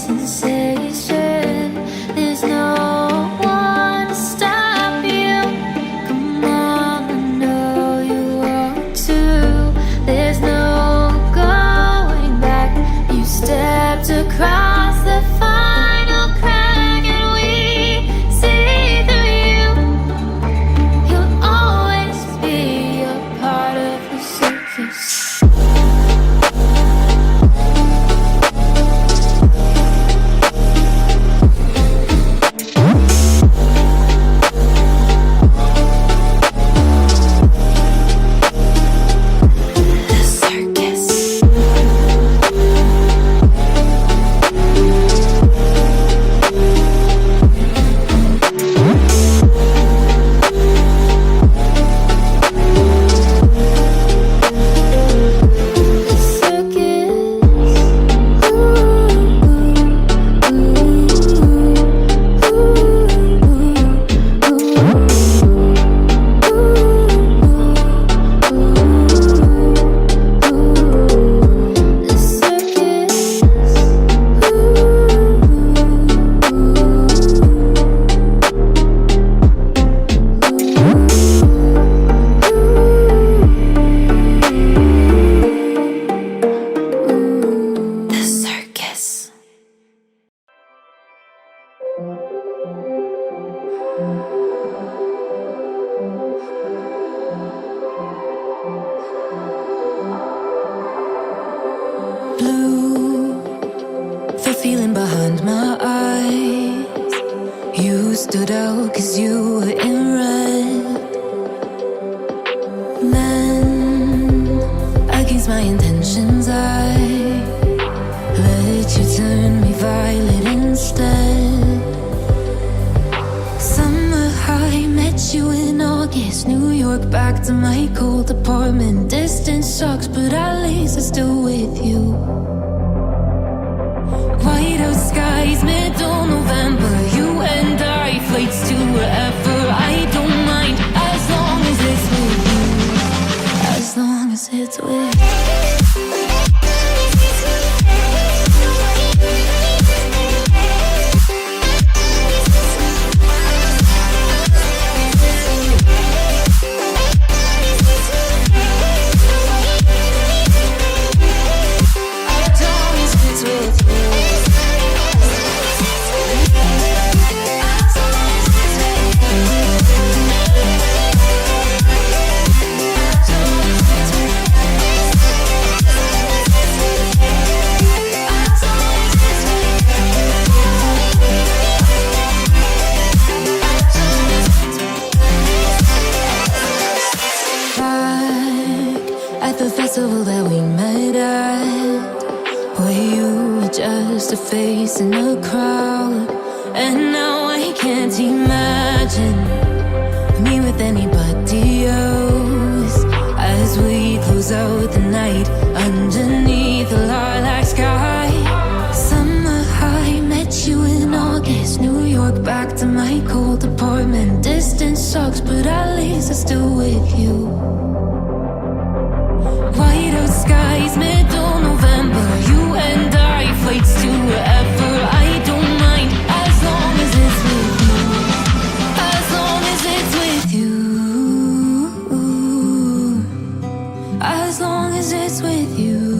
sensation. There's no one to stop you. Come on, I know you want to. There's no going back. You stepped across the final crack and we see through you. You'll always be a part of the circus. Blue, the feeling behind my eyes. You stood out 'cause you were in red. Men, against my intentions, I let you turn me violet instead. Summer high, met you in August. New York, back to my cold apartment. Distance sucks, but at least I'm still with you. Whiteout skies, middle November. You and I, flights to wherever. I don't mind, as long as it's with you. As long as it's with you. At the festival that we met at, where you were just a face in a crowd. And now I can't imagine me with anybody else. As we close out the night underneath the lilac sky. Summer high, met you in August. New York, back to my cold apartment. Distance sucks, but at least I'm still with you. Whiteout skies, middle November. You and I, flights to wherever. I don't mind, as long as it's with you. As long as it's with you. As long as it's with you.